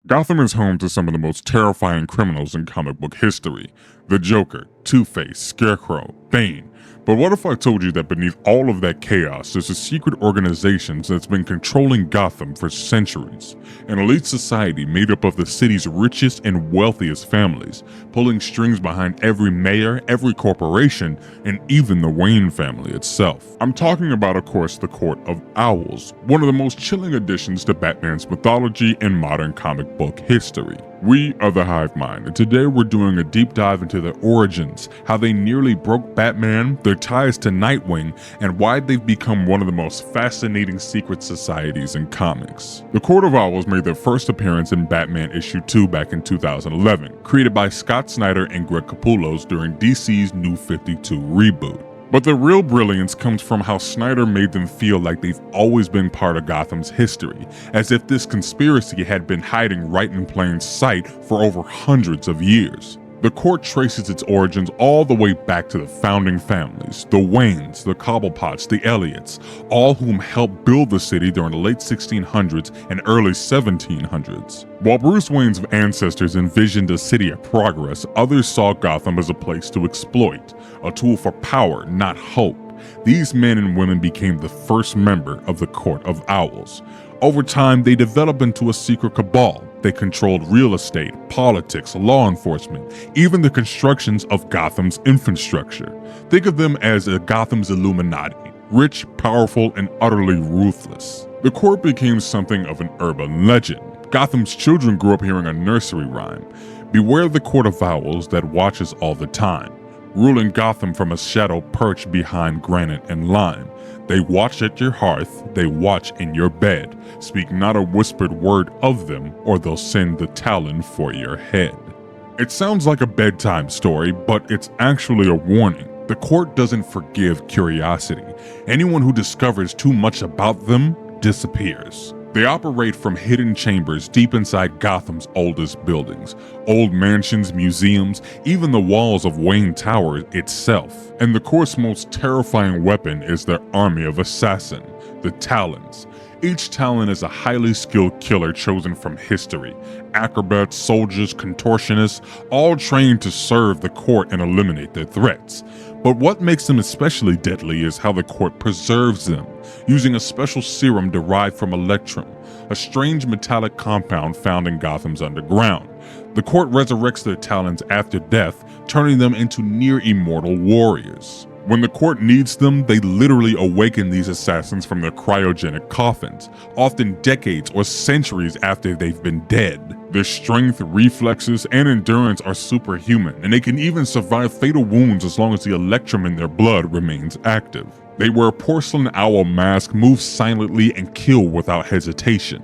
Gotham is home to some of the most terrifying criminals in comic book history. The Joker, Two-Face, Scarecrow, Bane. But what if I told you that beneath all of that chaos, there's a secret organization that's been controlling Gotham for centuries? An elite society made up of the city's richest and wealthiest families, pulling strings behind every mayor, every corporation, and even the Wayne family itself. I'm talking about, of course, the Court of Owls, one of the most chilling additions to Batman's mythology and modern comic book history. We are the Hive Mind, and today we're doing a deep dive into their origins, how they nearly broke Batman, their ties to Nightwing, and why they've become one of the most fascinating secret societies in comics. The Court of Owls made their first appearance in Batman issue 2 back in 2011, created by Scott Snyder and Greg Capullos during DC's New 52 reboot. But the real brilliance comes from how Snyder made them feel like they've always been part of Gotham's history, as if this conspiracy had been hiding right in plain sight for over hundreds of years. The court traces its origins all the way back to the founding families, the Waynes, the Cobblepots, the Elliots, all whom helped build the city during the late 1600s and early 1700s. While Bruce Wayne's ancestors envisioned a city of progress, others saw Gotham as a place to exploit, a tool for power, not hope. These men and women became the first member of the Court of Owls. Over time, they developed into a secret cabal. They controlled real estate, politics, law enforcement, even the constructions of Gotham's infrastructure. Think of them as Gotham's Illuminati, rich, powerful, and utterly ruthless. The court became something of an urban legend. Gotham's children grew up hearing a nursery rhyme: "Beware the Court of Owls that watches all the time, ruling Gotham from a shadow perched behind granite and lime. They watch at your hearth, they watch in your bed. Speak not a whispered word of them, or they'll send the talon for your head." It sounds like a bedtime story, but it's actually a warning. The court doesn't forgive curiosity. Anyone who discovers too much about them disappears. They operate from hidden chambers deep inside Gotham's oldest buildings, old mansions, museums, even the walls of Wayne Tower itself. And the court's most terrifying weapon is their army of assassins, the Talons. Each Talon is a highly skilled killer chosen from history. Acrobats, soldiers, contortionists, all trained to serve the court and eliminate their threats. But what makes them especially deadly is how the court preserves them, using a special serum derived from electrum, a strange metallic compound found in Gotham's underground. The court resurrects their Talons after death, turning them into near-immortal warriors. When the court needs them, they literally awaken these assassins from their cryogenic coffins, often decades or centuries after they've been dead. Their strength, reflexes, and endurance are superhuman, and they can even survive fatal wounds as long as the electrum in their blood remains active. They wear a porcelain owl mask, move silently, and kill without hesitation.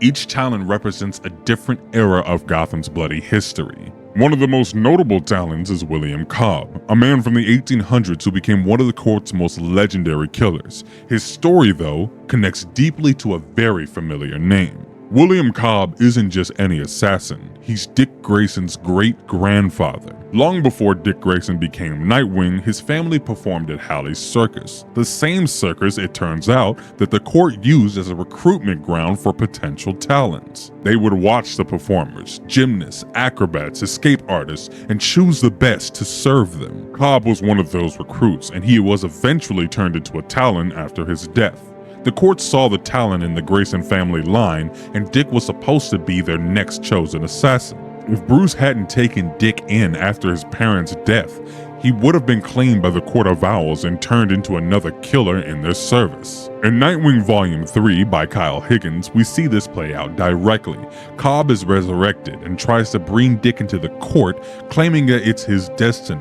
Each Talon represents a different era of Gotham's bloody history. One of the most notable Talons is William Cobb, a man from the 1800s who became one of the court's most legendary killers. His story, though, connects deeply to a very familiar name. William Cobb isn't just any assassin, he's Dick Grayson's great-grandfather. Long before Dick Grayson became Nightwing, his family performed at Halley's Circus, the same circus, it turns out, that the court used as a recruitment ground for potential Talons. They would watch the performers, gymnasts, acrobats, escape artists, and choose the best to serve them. Cobb was one of those recruits, and he was eventually turned into a Talon after his death. The court saw the Talon in the Grayson family line, and Dick was supposed to be their next chosen assassin. If Bruce hadn't taken Dick in after his parents' death, he would have been claimed by the Court of Owls and turned into another killer in their service. In Nightwing Volume 3 by Kyle Higgins, we see this play out directly. Cobb is resurrected and tries to bring Dick into the court, claiming that it's his destiny.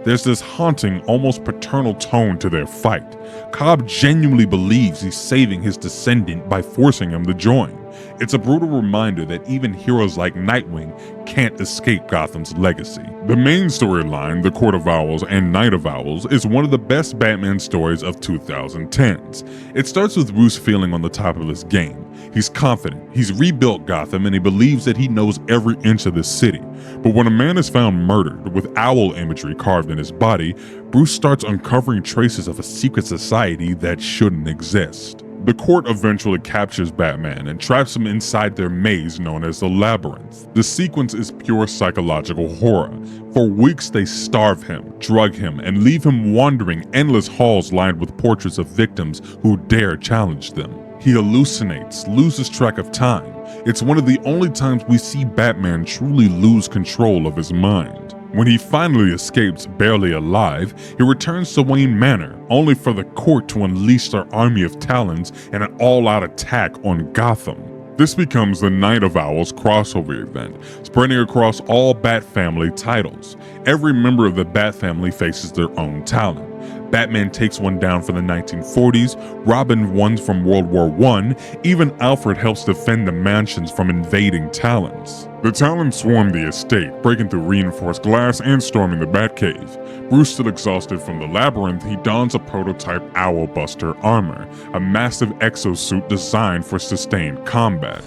There's this haunting, almost paternal tone to their fight. Cobb genuinely believes he's saving his descendant by forcing him to join. It's a brutal reminder that even heroes like Nightwing can't escape Gotham's legacy. The main storyline, The Court of Owls and Night of Owls, is one of the best Batman stories of 2010s. It starts with Bruce feeling on the top of his game. He's confident, he's rebuilt Gotham, and he believes that he knows every inch of the city. But when a man is found murdered, with owl imagery carved in his body, Bruce starts uncovering traces of a secret society that shouldn't exist. The court eventually captures Batman and traps him inside their maze known as the labyrinth. The sequence is pure psychological horror. For weeks they starve him, drug him, and leave him wandering endless halls lined with portraits of victims who dare challenge them. He hallucinates, loses track of time. It's one of the only times we see Batman truly lose control of his mind. When he finally escapes, barely alive, he returns to Wayne Manor, only for the court to unleash their army of talons in an all-out attack on Gotham. This becomes the Night of Owls crossover event, spreading across all Bat Family titles. Every member of the Bat Family faces their own talon. Batman takes one down from the 1940s, Robin one from World War I, even Alfred helps defend the mansions from invading talons. The Talons swarm the estate, breaking through reinforced glass and storming the Batcave. Bruce, still exhausted from the labyrinth, he dons a prototype Owlbuster armor, a massive exosuit designed for sustained combat.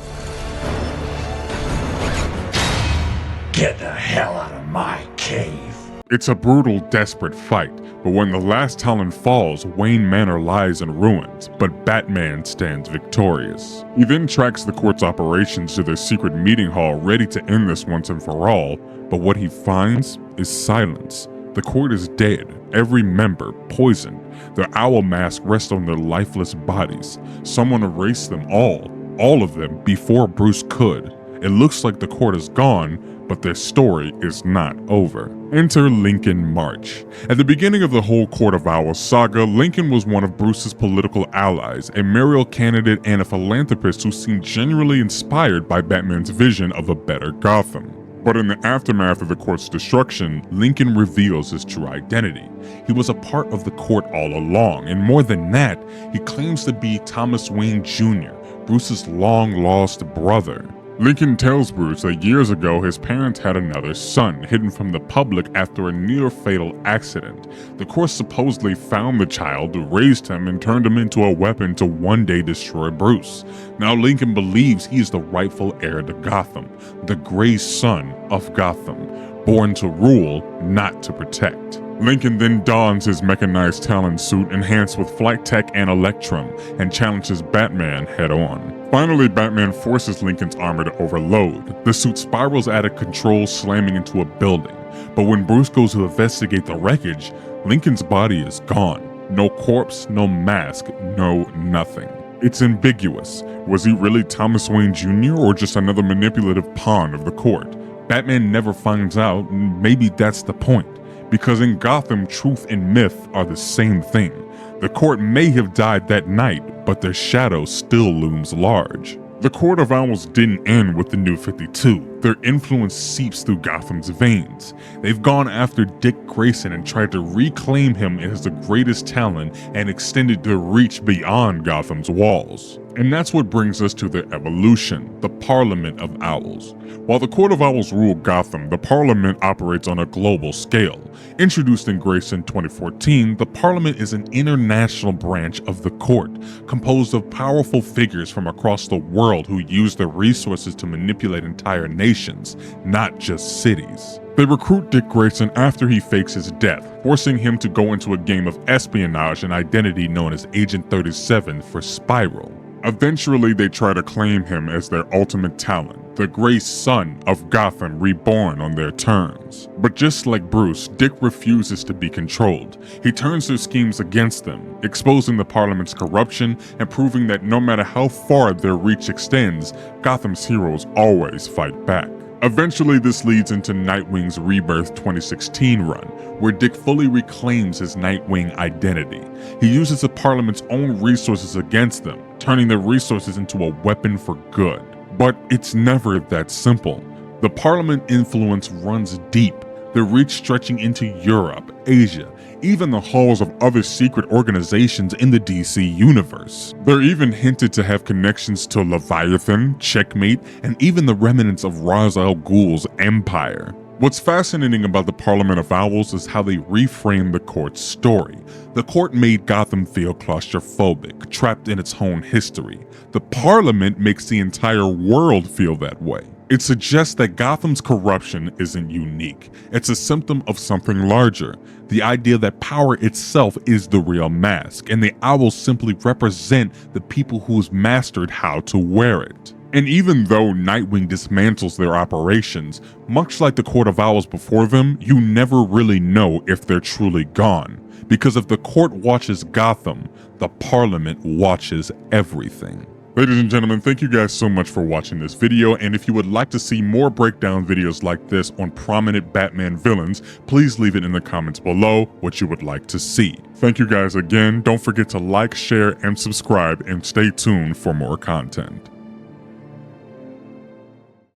Get the hell out of my cave. It's a brutal, desperate fight, but when the last Talon falls, Wayne Manor lies in ruins, but Batman stands victorious. He then tracks the court's operations to their secret meeting hall, ready to end this once and for all, but what he finds is silence. The court is dead, every member poisoned. Their owl masks rest on their lifeless bodies. Someone erased them all of them, before Bruce could. It looks like the court is gone, but their story is not over. Enter Lincoln March. At the beginning of the whole Court of Owls saga, Lincoln was one of Bruce's political allies, a mayoral candidate and a philanthropist who seemed genuinely inspired by Batman's vision of a better Gotham. But in the aftermath of the court's destruction, Lincoln reveals his true identity. He was a part of the court all along, and more than that, he claims to be Thomas Wayne Jr., Bruce's long-lost brother. Lincoln tells Bruce that years ago his parents had another son, hidden from the public after a near-fatal accident. The court supposedly found the child, raised him, and turned him into a weapon to one day destroy Bruce. Now Lincoln believes he is the rightful heir to Gotham, the Gray Son of Gotham, born to rule, not to protect. Lincoln then dons his mechanized Talon suit enhanced with flight tech and electrum and challenges Batman head-on. Finally, Batman forces Lincoln's armor to overload. The suit spirals out of control, slamming into a building. But when Bruce goes to investigate the wreckage, Lincoln's body is gone. No corpse, no mask, no nothing. It's ambiguous. Was he really Thomas Wayne Jr. or just another manipulative pawn of the court? Batman never finds out, and maybe that's the point. Because in Gotham, truth and myth are the same thing. The court may have died that night, but their shadow still looms large. The Court of Owls didn't end with the New 52. Their influence seeps through Gotham's veins. They've gone after Dick Grayson and tried to reclaim him as the greatest Talon and extended their reach beyond Gotham's walls. And that's what brings us to their evolution, the Parliament of Owls. While the Court of Owls rule Gotham, the Parliament operates on a global scale. Introduced in Grayson 2014, the Parliament is an international branch of the court, composed of powerful figures from across the world who use their resources to manipulate entire nations, not just cities. They recruit Dick Grayson after he fakes his death, forcing him to go into a game of espionage and identity known as Agent 37 for Spiral. Eventually, they try to claim him as their ultimate Talon, the Gray Son of Gotham reborn on their terms. But just like Bruce, Dick refuses to be controlled. He turns their schemes against them, exposing the Parliament's corruption and proving that no matter how far their reach extends, Gotham's heroes always fight back. Eventually, this leads into Nightwing's Rebirth 2016 run, where Dick fully reclaims his Nightwing identity. He uses the Parliament's own resources against them, turning their resources into a weapon for good. But it's never that simple. The Parliament influence runs deep, their reach stretching into Europe, Asia, even the halls of other secret organizations in the DC universe. They're even hinted to have connections to Leviathan, Checkmate, and even the remnants of Ra's al Ghul's empire. What's fascinating about the Parliament of Owls is how they reframe the court's story. The court made Gotham feel claustrophobic, trapped in its own history. The Parliament makes the entire world feel that way. It suggests that Gotham's corruption isn't unique. It's a symptom of something larger. The idea that power itself is the real mask, and the owls simply represent the people who's mastered how to wear it. And even though Nightwing dismantles their operations, much like the Court of Owls before them, you never really know if they're truly gone. Because if the court watches Gotham, the Parliament watches everything. Ladies and gentlemen, thank you guys so much for watching this video, and if you would like to see more breakdown videos like this on prominent Batman villains, please leave it in the comments below what you would like to see. Thank you guys again. Don't forget to like, share, and subscribe, and stay tuned for more content.